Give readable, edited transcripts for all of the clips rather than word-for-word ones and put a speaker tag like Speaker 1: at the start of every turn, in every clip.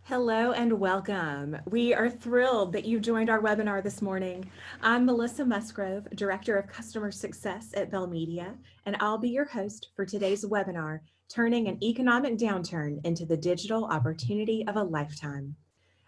Speaker 1: Hello and welcome. We are thrilled that you joined our webinar this morning. I'm Melissa Musgrove, Director of Customer Success at Bell Media, and I'll be your host for today's webinar, Turning an Economic Downturn into the Digital Opportunity of a Lifetime.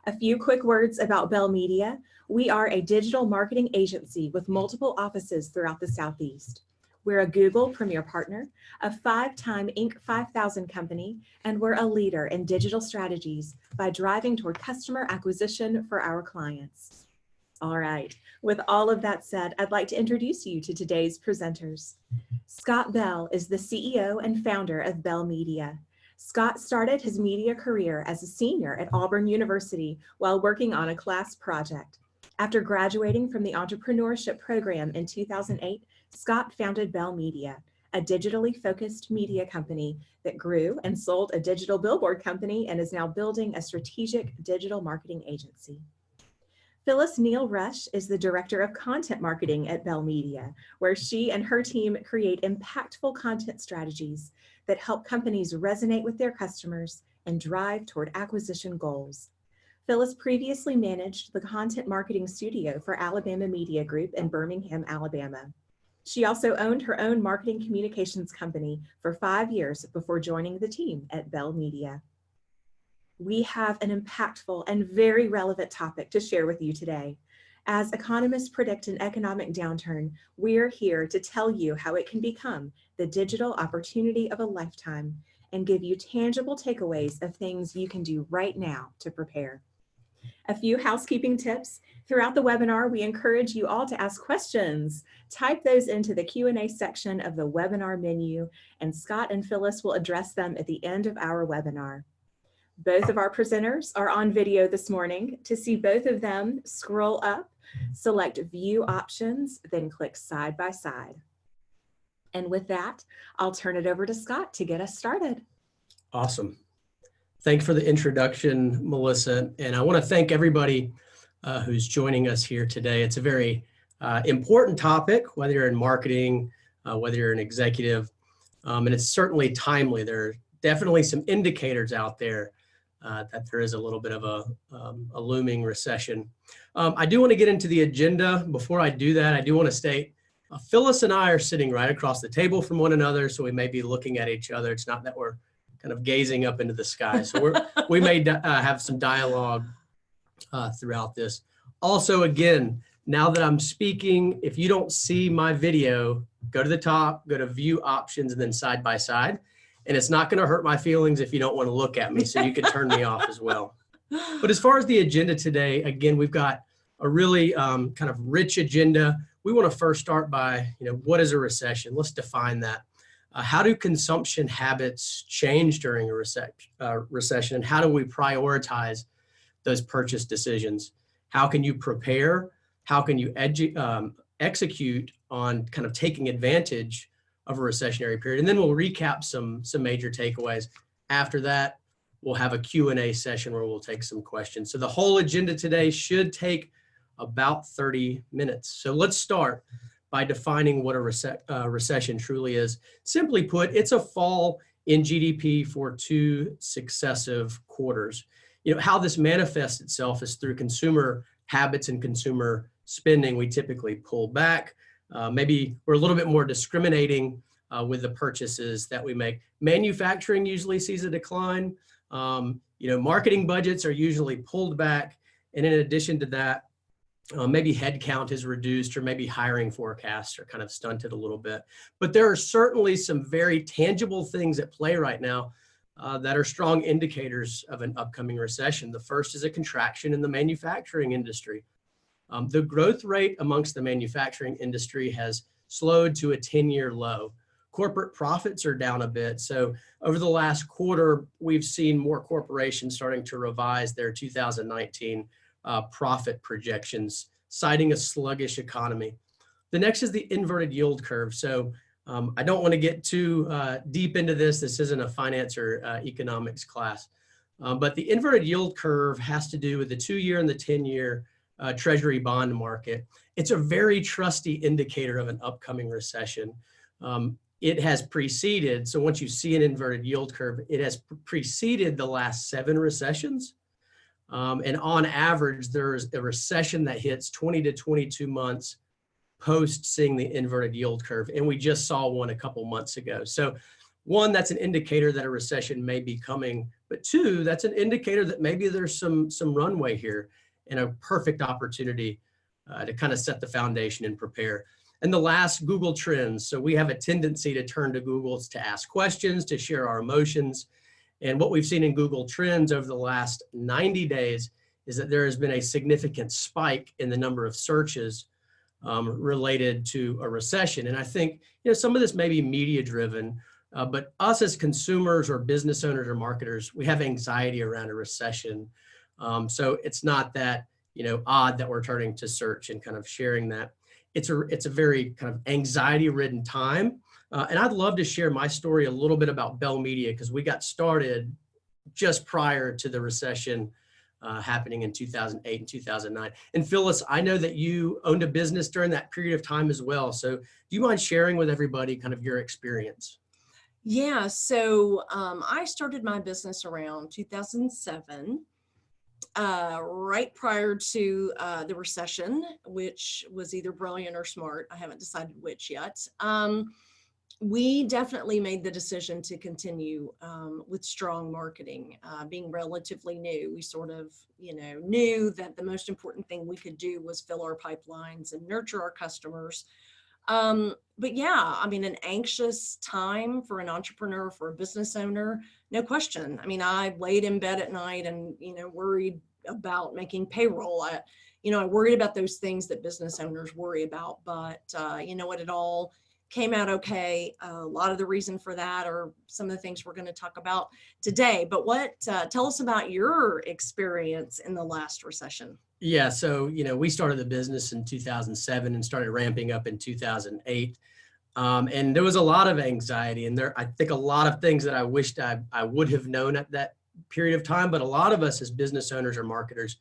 Speaker 1: A few quick words about Bell Media. We are a digital marketing agency with multiple offices throughout the Southeast. We're a Google Premier Partner, a 5-time Inc. 5000 company, and we're a leader in digital strategies by driving toward customer acquisition for our clients. All right, with all of that said, I'd like to introduce you to today's presenters. Scott Bell is the CEO and founder of Bell Media. Scott started his media career as a senior at Auburn University while working on a class project. After graduating from the entrepreneurship program in 2008, Scott founded Bell Media, a digitally focused media company that grew and sold a digital billboard company and is now building a strategic digital marketing agency. Phyllis Neal Rush is the Director of Content Marketing at Bell Media, where she and her team create impactful content strategies that help companies resonate with their customers and drive toward acquisition goals. Phyllis previously managed the content marketing studio for Alabama Media Group in Birmingham, Alabama. She also owned her own marketing communications company for 5 years before joining the team at Bell Media. We have an impactful and very relevant topic to share with you today. As economists predict an economic downturn, we're here to tell you how it can become the digital opportunity of a lifetime and give you tangible takeaways of things you can do right now to prepare. A few housekeeping tips. Throughout the webinar, we encourage you all to ask questions. Type those into the Q&A section of the webinar menu, and Scott and Phyllis will address them at the end of our webinar. Both of our presenters are on video this morning. To see both of them, scroll up, select View Options, then click Side by Side. And with that, I'll turn it over to Scott to get us started.
Speaker 2: Awesome. Thanks for the introduction, Melissa. And I want to thank everybody who's joining us here today. It's a very important topic, whether you're in marketing, whether you're an executive, and it's certainly timely. There are definitely some indicators out there that there is a little bit of a looming recession. I do want to get into the agenda. Before I do that, I do want to state Phyllis and I are sitting right across the table from one another, so we may be looking at each other. It's not that we're kind of gazing up into the sky. So we may have some dialogue throughout this. Also, again, now that I'm speaking, if you don't see my video, go to the top, go to View Options, and then Side by Side. And it's not going to hurt my feelings if you don't want to look at me, so you can turn me off as well. But as far as the agenda today, again, we've got a really kind of rich agenda. We want to first start by, what is a recession? Let's define that. How do consumption habits change during a recession, and how do we prioritize those purchase decisions? How can you prepare? How can you execute on kind of taking advantage of a recessionary period? And then we'll recap some major takeaways. After that, we'll have a Q&A session where we'll take some questions. So the whole agenda today should take about 30 minutes. So let's start by defining what a recession truly is. Simply put, it's a fall in GDP for 2 successive quarters. How this manifests itself is through consumer habits and consumer spending. We typically pull back. Maybe we're a little bit more discriminating with the purchases that we make. Manufacturing usually sees a decline. Marketing budgets are usually pulled back. And in addition to that, maybe headcount is reduced, or maybe hiring forecasts are kind of stunted a little bit. But there are certainly some very tangible things at play right now that are strong indicators of an upcoming recession. The first is a contraction in the manufacturing industry. The growth rate amongst the manufacturing industry has slowed to a 10-year low. Corporate profits are down a bit. So over the last quarter, we've seen more corporations starting to revise their 2019 profit projections, citing a sluggish economy. The next is the inverted yield curve. So I don't want to get too deep into this. This isn't a finance or economics class. But the inverted yield curve has to do with the 2-year and the 10-year Treasury bond market. It's a very trusty indicator of an upcoming recession. It has preceded, so once you see an inverted yield curve, it has preceded the last 7 recessions. And on average, there's a recession that hits 20 to 22 months post seeing the inverted yield curve. And we just saw one a couple months ago. So one, that's an indicator that a recession may be coming, but two, that's an indicator that maybe there's some runway here and a perfect opportunity to kind of set the foundation and prepare. And the last, Google Trends. So we have a tendency to turn to Google to ask questions, to share our emotions. And what we've seen in Google Trends over the last 90 days is that there has been a significant spike in the number of searches related to a recession. And I think, some of this may be media driven, but us as consumers or business owners or marketers, we have anxiety around a recession. So it's not that, odd that we're turning to search and kind of sharing that. It's a very kind of anxiety ridden time. And I'd love to share my story a little bit about Bell Media, because we got started just prior to the recession happening in 2008 and 2009. And Phyllis, I know that you owned a business during that period of time as well. So do you mind sharing with everybody kind of your experience?
Speaker 3: Yeah, so I started my business around 2007, right prior to the recession, which was either brilliant or smart. I haven't decided which yet. We definitely made the decision to continue with strong marketing. Being relatively new, we sort of, knew that the most important thing we could do was fill our pipelines and nurture our customers. But yeah, I mean, an anxious time for an entrepreneur, for a business owner, no question. I mean, I laid in bed at night and, worried about making payroll. I worried about those things that business owners worry about, but you know what, it all came out okay. A lot of the reason for that are some of the things we're going to talk about today. But tell us about your experience in the last recession.
Speaker 2: Yeah, so we started the business in 2007 and started ramping up in 2008, and there was a lot of anxiety, and I think a lot of things that I wished I would have known at that period of time. But a lot of us as business owners or marketers,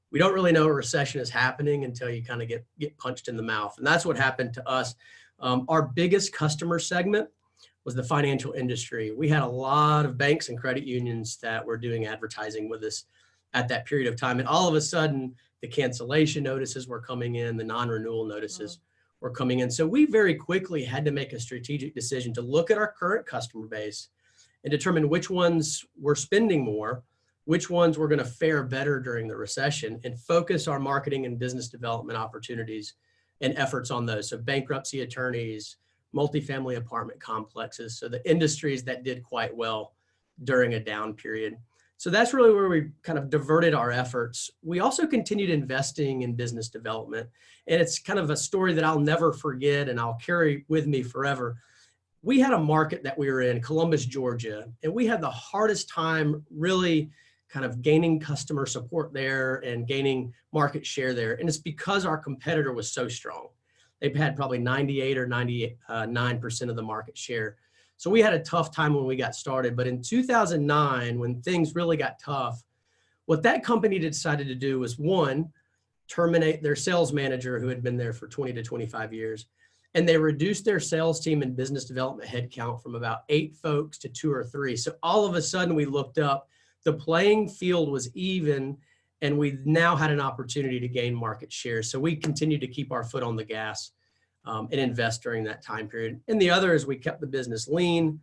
Speaker 2: we don't really know a recession is happening until you kind of get punched in the mouth, and that's what happened to us. Our biggest customer segment was the financial industry. We had a lot of banks and credit unions that were doing advertising with us at that period of time. And all of a sudden, the cancellation notices were coming in, the non-renewal notices were coming in. So we very quickly had to make a strategic decision to look at our current customer base and determine which ones were spending more, which ones were going to fare better during the recession, and focus our marketing and business development opportunities and efforts on those. So bankruptcy attorneys, multifamily apartment complexes, so the industries that did quite well during a down period. So that's really where we kind of diverted our efforts. We also continued investing in business development. And it's kind of a story that I'll never forget and I'll carry with me forever. We had a market that we were in, Columbus, Georgia, and we had the hardest time really kind of gaining customer support there and gaining market share there. And it's because our competitor was so strong. They've had probably 98 or 99% of the market share. So we had a tough time when we got started. But in 2009, when things really got tough, what that company decided to do was, one, terminate their sales manager who had been there for 20 to 25 years. And they reduced their sales team and business development headcount from about 8 folks to 2 or 3. So all of a sudden we looked up, the playing field was even, and we now had an opportunity to gain market share. So we continued to keep our foot on the gas and invest during that time period. And the other is we kept the business lean.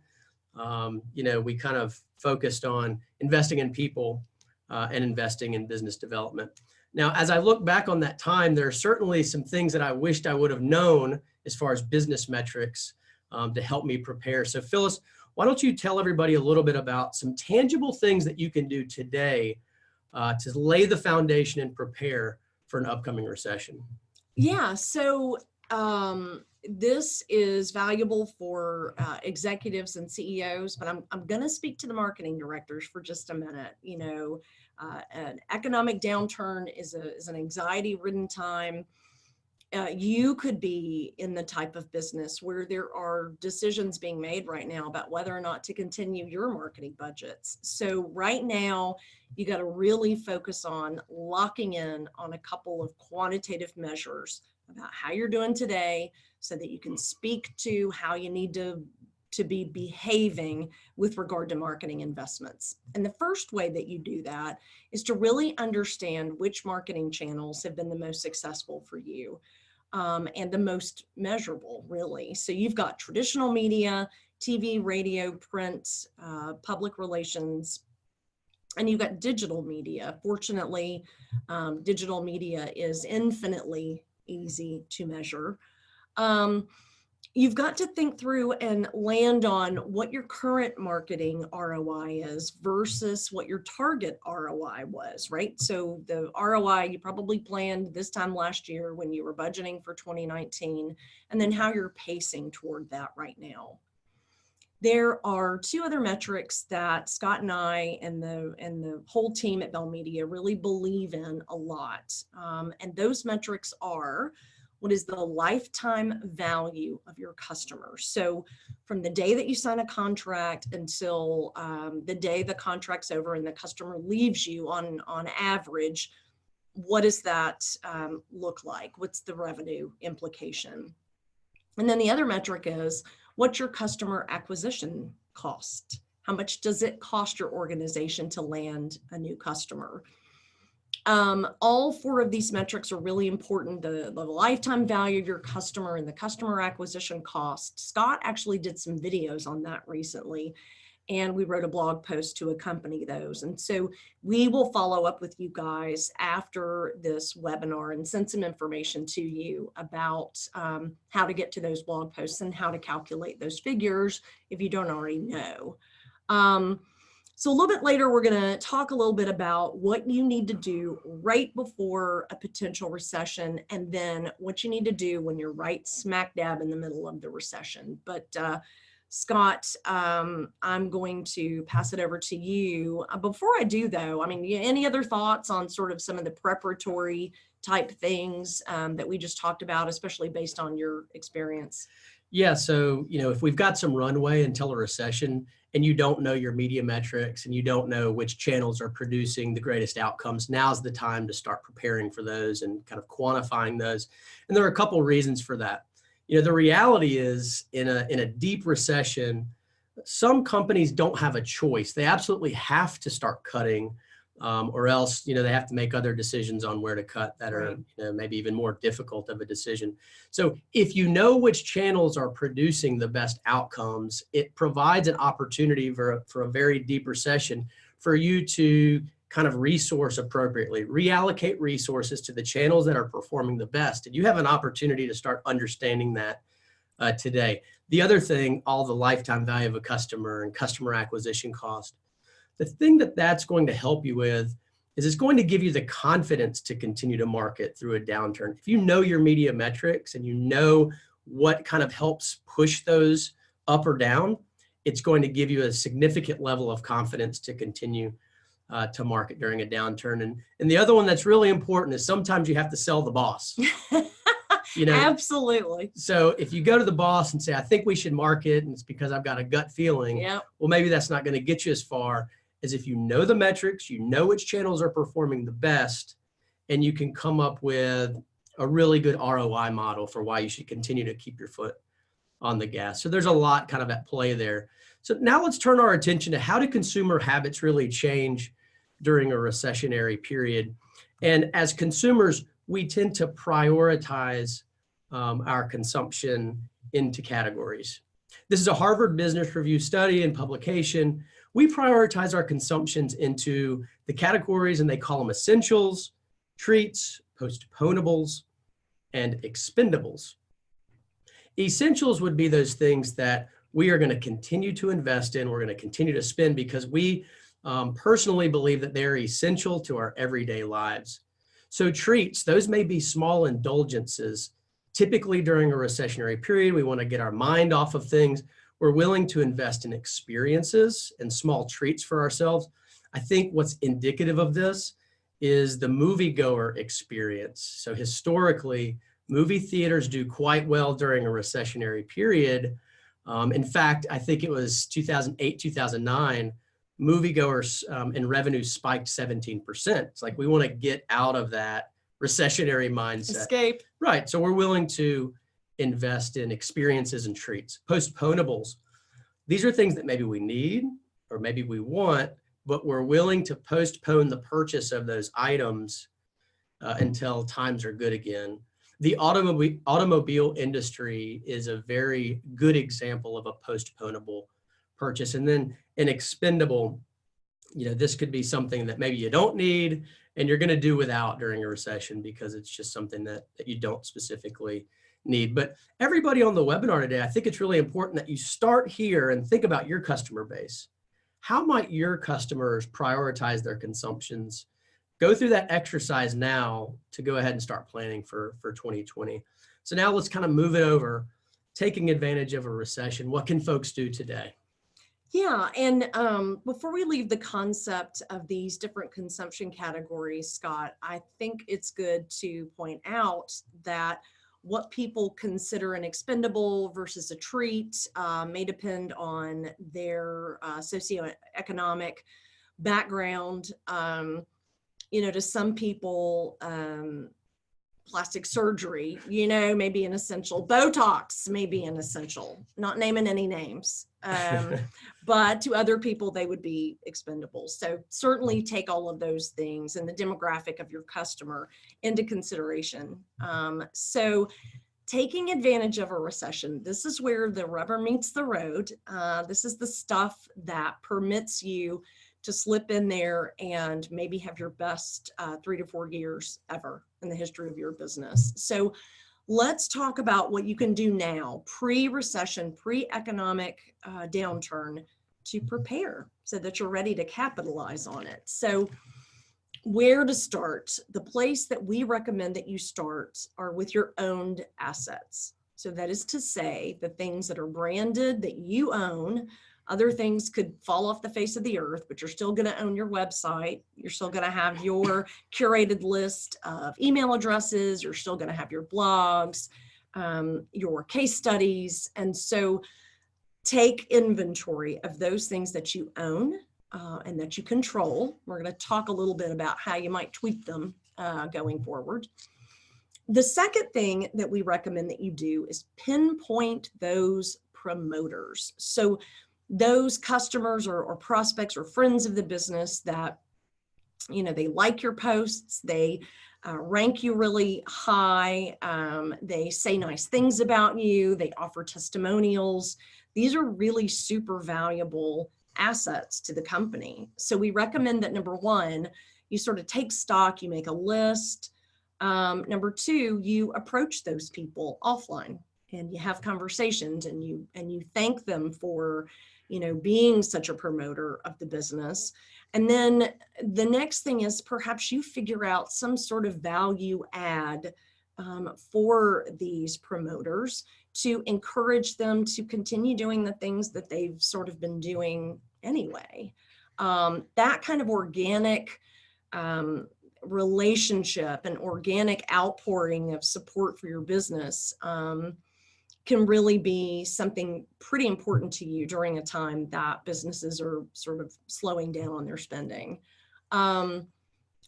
Speaker 2: We kind of focused on investing in people and investing in business development. Now, as I look back on that time, there are certainly some things that I wished I would have known as far as business metrics to help me prepare. So Phyllis, why don't you tell everybody a little bit about some tangible things that you can do today to lay the foundation and prepare for an upcoming recession?
Speaker 3: Yeah, so this is valuable for executives and CEOs, but I'm going to speak to the marketing directors for just a minute. An economic downturn is an anxiety-ridden time. You could be in the type of business where there are decisions being made right now about whether or not to continue your marketing budgets. So right now, you got to really focus on locking in on a couple of quantitative measures about how you're doing today so that you can speak to how you need to to be behaving with regard to marketing investments. And the first way that you do that is to really understand which marketing channels have been the most successful for you, and the most measurable, really. So you've got traditional media, TV, radio, print, public relations, and you've got digital media. Fortunately, digital media is infinitely easy to measure. You've got to think through and land on what your current marketing ROI is versus what your target ROI was, right? So the ROI you probably planned this time last year when you were budgeting for 2019, and then how you're pacing toward that right now. There are two other metrics that Scott and I and the whole team at Bell Media really believe in a lot. And those metrics are, what is the lifetime value of your customer? So from the day that you sign a contract until the day the contract's over and the customer leaves you on average, what does that look like? What's the revenue implication? And then the other metric is, what's your customer acquisition cost? How much does it cost your organization to land a new customer? All four of these metrics are really important. The lifetime value of your customer and the customer acquisition cost. Scott actually did some videos on that recently, and we wrote a blog post to accompany those. And so we will follow up with you guys after this webinar and send some information to you about how to get to those blog posts and how to calculate those figures if you don't already know. So a little bit later, we're going to talk a little bit about what you need to do right before a potential recession, and then what you need to do when you're right smack dab in the middle of the recession. But Scott, I'm going to pass it over to you. Before I do, though, I mean, any other thoughts on sort of some of the preparatory type things that we just talked about, especially based on your experience?
Speaker 2: Yeah, so, if we've got some runway until a recession and you don't know your media metrics and you don't know which channels are producing the greatest outcomes, now's the time to start preparing for those and kind of quantifying those. And there are a couple of reasons for that. The reality is in a deep recession, some companies don't have a choice. They absolutely have to start cutting, or else, they have to make other decisions on where to cut that are maybe even more difficult of a decision. So if you know which channels are producing the best outcomes, it provides an opportunity for a very deep recession for you to kind of resource appropriately, reallocate resources to the channels that are performing the best. And you have an opportunity to start understanding that today. The other thing, all the lifetime value of a customer and customer acquisition cost. The thing that's going to help you with is it's going to give you the confidence to continue to market through a downturn. If you know your media metrics and you know what kind of helps push those up or down, it's going to give you a significant level of confidence to continue to market during a downturn. And the other one that's really important is sometimes you have to sell the boss.
Speaker 3: Absolutely.
Speaker 2: So if you go to the boss and say, I think we should market, and it's because I've got a gut feeling, well, maybe that's not going to get you as far as if you know the metrics, you know which channels are performing the best, and you can come up with a really good ROI model for why you should continue to keep your foot on the gas. So there's a lot kind of at play there. So now let's turn our attention to how do consumer habits really change during a recessionary period. And as consumers, we tend to prioritize our consumption into categories. This is a Harvard Business Review study and publication. We prioritize our consumptions into the categories, and they call them essentials, treats, postponables, and expendables. Essentials would be those things that we are going to continue to invest in, we're going to continue to spend because we personally believe that they're essential to our everyday lives. So treats, those may be small indulgences. Typically during a recessionary period, we want to get our mind off of things. We're willing to invest in experiences and small treats for ourselves. I think what's indicative of this is the moviegoer experience. So historically, movie theaters do quite well during a recessionary period. In fact, I think it was 2008, 2009, moviegoers and revenue spiked 17%. It's like we want to get out of that recessionary mindset.
Speaker 3: Escape.
Speaker 2: Right. So we're willing to invest in experiences and treats. Postponables. These are things that maybe we need or maybe we want, but we're willing to postpone the purchase of those items until times are good again. The automobile industry is a very good example of a postponable purchase. And then an expendable, this could be something that maybe you don't need and you're going to do without during a recession because it's just something that you don't specifically need. But everybody on the webinar today, I think it's really important that you start here and think about your customer base. How might your customers prioritize their consumptions? Go through that exercise now to go ahead and start planning for 2020. So now let's kind of move it over, taking advantage of a recession. What can folks do today?
Speaker 3: Yeah, and before we leave the concept of these different consumption categories, Scott, I think it's good to point out that what people consider an expendable versus a treat may depend on their socioeconomic background. To some people, plastic surgery, may be an essential. Botox may be an essential, not naming any names. But to other people, they would be expendable. So certainly take all of those things and the demographic of your customer into consideration. So taking advantage of a recession, this is where the rubber meets the road. This is the stuff that permits you to slip in there and maybe have your best 3 to 4 years ever in the history of your business. So let's talk about what you can do now, pre-recession, pre-economic downturn, to prepare so that you're ready to capitalize on it. So where to start? The place that we recommend that you start are with your owned assets. So that is to say the things that are branded that you own. Other things could fall off the face of the earth, but you're still going to own your website. You're still going to have your curated list of email addresses. You're still going to have your blogs, your case studies. And so take inventory of those things that you own and that you control. We're going to talk a little bit about how you might tweak them going forward. The second thing that we recommend that you do is pinpoint those promoters. So those customers or prospects or friends of the business that, they like your posts, they rank you really high, they say nice things about you, they offer testimonials. These are really super valuable assets to the company. So we recommend that number one, you sort of take stock, you make a list. Number two, you approach those people offline and you have conversations and you thank them for being such a promoter of the business. And then the next thing is perhaps you figure out some sort of value add for these promoters to encourage them to continue doing the things that they've sort of been doing anyway. That kind of organic relationship and organic outpouring of support for your business can really be something pretty important to you during a time that businesses are sort of slowing down on their spending.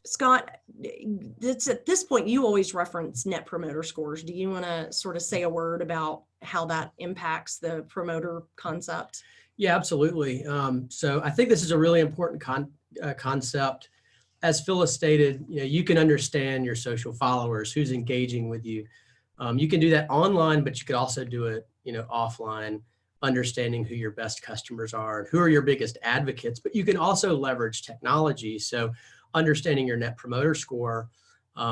Speaker 3: Scott, it's at this point, you always reference net promoter scores. Do you want to sort of say a word about how that impacts the promoter concept?
Speaker 2: Yeah, absolutely. So I think this is a really important concept. As Phyllis stated, you can understand your social followers, who's engaging with you. You can do that online, but you could also do it, offline, understanding who your best customers are and who are your biggest advocates. But you can also leverage technology. So understanding your net promoter score,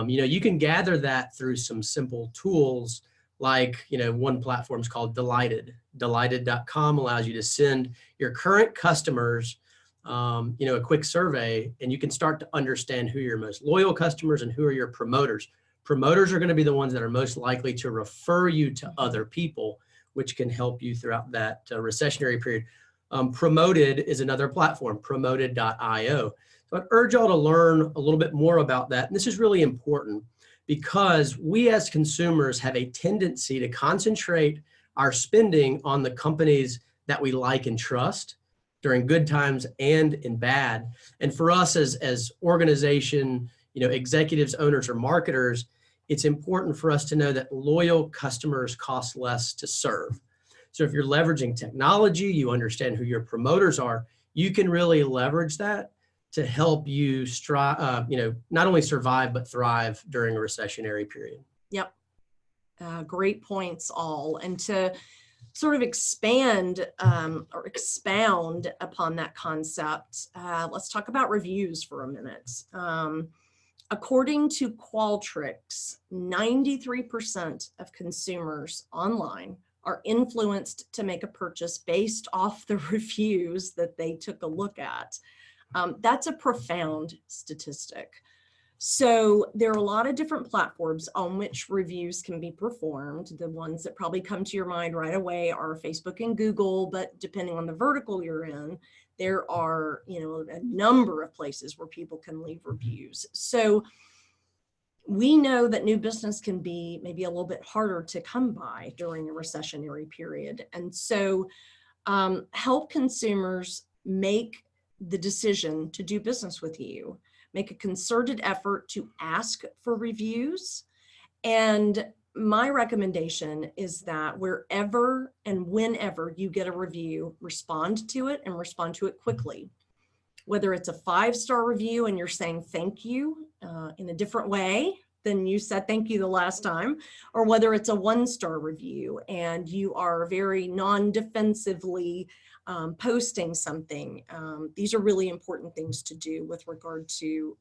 Speaker 2: you can gather that through some simple tools like, one platform is called Delighted. Delighted.com allows you to send your current customers, a quick survey, and you can start to understand who your most loyal customers and who are your promoters. Promoters are going to be the ones that are most likely to refer you to other people, which can help you throughout that recessionary period. Promoted is another platform, promoted.io. So I'd urge y'all to learn a little bit more about that. And this is really important because we as consumers have a tendency to concentrate our spending on the companies that we like and trust during good times and in bad. And for us as organization, executives, owners, or marketers, it's important for us to know that loyal customers cost less to serve. So if you're leveraging technology, you understand who your promoters are, you can really leverage that to help you not only survive, but thrive during a recessionary period.
Speaker 3: Yep. Great points all. And to sort of expand or expound upon that concept, let's talk about reviews for a minute. According to Qualtrics, 93% of consumers online are influenced to make a purchase based off the reviews that they took a look at. That's a profound statistic. So there are a lot of different platforms on which reviews can be performed. The ones that probably come to your mind right away are Facebook and Google, but depending on the vertical you're in, there are, a number of places where people can leave reviews. So we know that new business can be maybe a little bit harder to come by during a recessionary period. And so help consumers make the decision to do business with you. Make a concerted effort to ask for reviews. And my recommendation is that wherever and whenever you get a review, respond to it and respond to it quickly. Whether it's a 5-star review and you're saying thank you in a different way than you said thank you the last time, or whether it's a 1-star review and you are very non-defensively posting something. These are really important things to do with regard to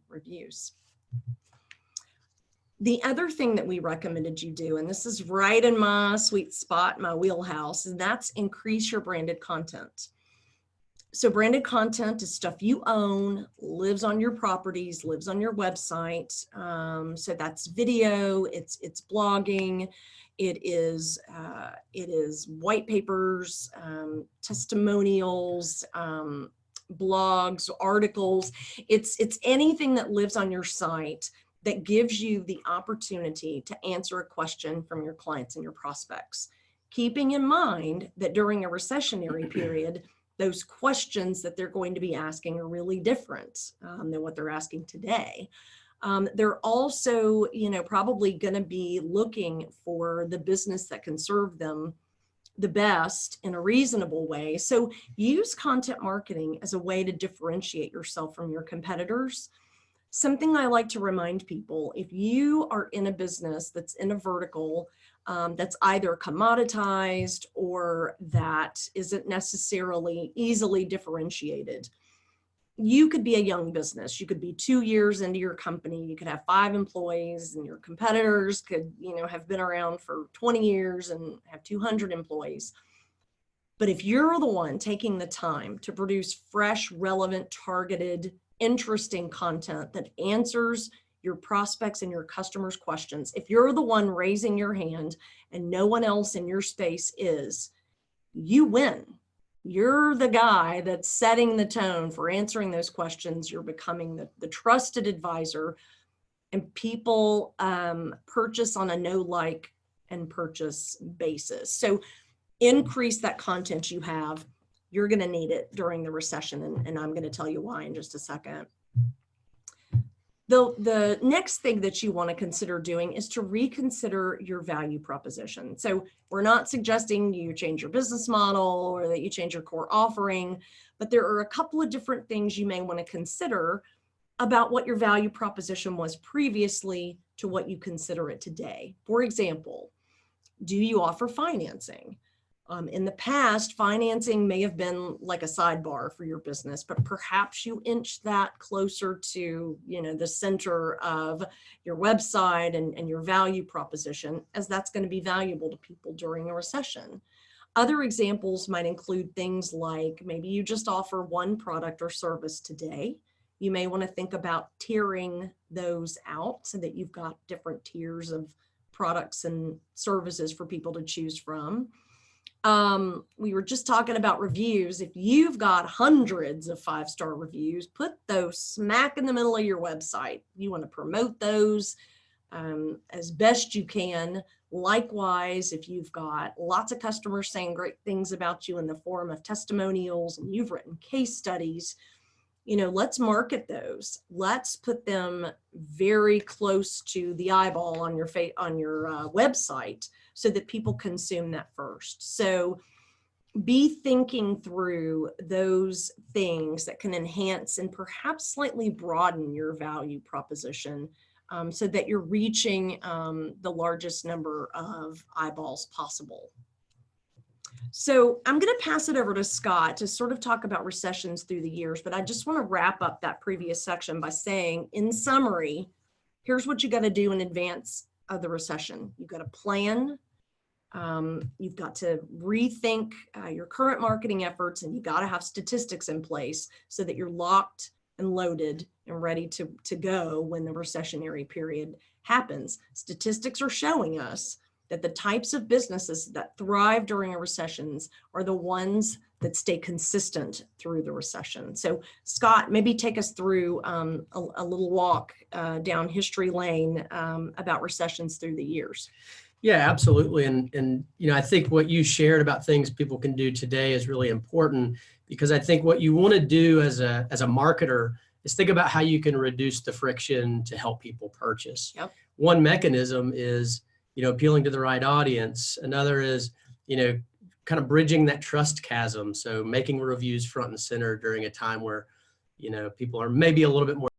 Speaker 3: reviews. The other thing that we recommended you do, and this is right in my sweet spot, my wheelhouse, and that's increase your branded content. So branded content is stuff you own, lives on your properties, lives on your website. So that's video, it's blogging, it is white papers, testimonials, blogs, articles. It's anything that lives on your site that gives you the opportunity to answer a question from your clients and your prospects. Keeping in mind that during a recessionary period, those questions that they're going to be asking are really different than what they're asking today. They're also, probably going to be looking for the business that can serve them the best in a reasonable way. So use content marketing as a way to differentiate yourself from your competitors. Something I like to remind people, if you are in a business that's in a vertical that's either commoditized or that isn't necessarily easily differentiated, you could be a young business. You could be 2 years into your company. You could have 5 employees, and your competitors could, have been around for 20 years and have 200 employees. But if you're the one taking the time to produce fresh, relevant, targeted, interesting content that answers your prospects and your customers' questions, if you're the one raising your hand and no one else in your space is, you win. You're the guy that's setting the tone for answering those questions. You're becoming the trusted advisor, and people purchase on a know, like, and purchase basis. So increase that content you have. You're going to need it during the recession, and I'm going to tell you why in just a second. The next thing that you want to consider doing is to reconsider your value proposition. So we're not suggesting you change your business model or that you change your core offering, but there are a couple of different things you may want to consider about what your value proposition was previously to what you consider it today. For example, do you offer financing? In the past, financing may have been like a sidebar for your business, but perhaps you inch that closer to, the center of your website and your value proposition, as that's going to be valuable to people during a recession. Other examples might include things like maybe you just offer one product or service today. You may want to think about tiering those out so that you've got different tiers of products and services for people to choose from. We were just talking about reviews. If you've got hundreds of 5-star reviews, put those smack in the middle of your website. You want to promote those as best you can. Likewise, if you've got lots of customers saying great things about you in the form of testimonials and you've written case studies, let's market those. Let's put them very close to the eyeball on your website so that people consume that first. So be thinking through those things that can enhance and perhaps slightly broaden your value proposition, so that you're reaching the largest number of eyeballs possible. So I'm going to pass it over to Scott to sort of talk about recessions through the years, but I just want to wrap up that previous section by saying, in summary, here's what you got to do in advance of the recession. You've got to plan. You've got to rethink your current marketing efforts, and you got to have statistics in place so that you're locked and loaded and ready to go when the recessionary period happens. Statistics are showing us that the types of businesses that thrive during recessions are the ones that stay consistent through the recession. So Scott, maybe take us through a little walk down history lane about recessions through the years.
Speaker 2: Yeah, absolutely. And I think what you shared about things people can do today is really important, because I think what you want to do as a marketer is think about how you can reduce the friction to help people purchase.
Speaker 3: Yep.
Speaker 2: One mechanism is, appealing to the right audience. Another is, kind of bridging that trust chasm. So making reviews front and center during a time where, people are maybe a little bit more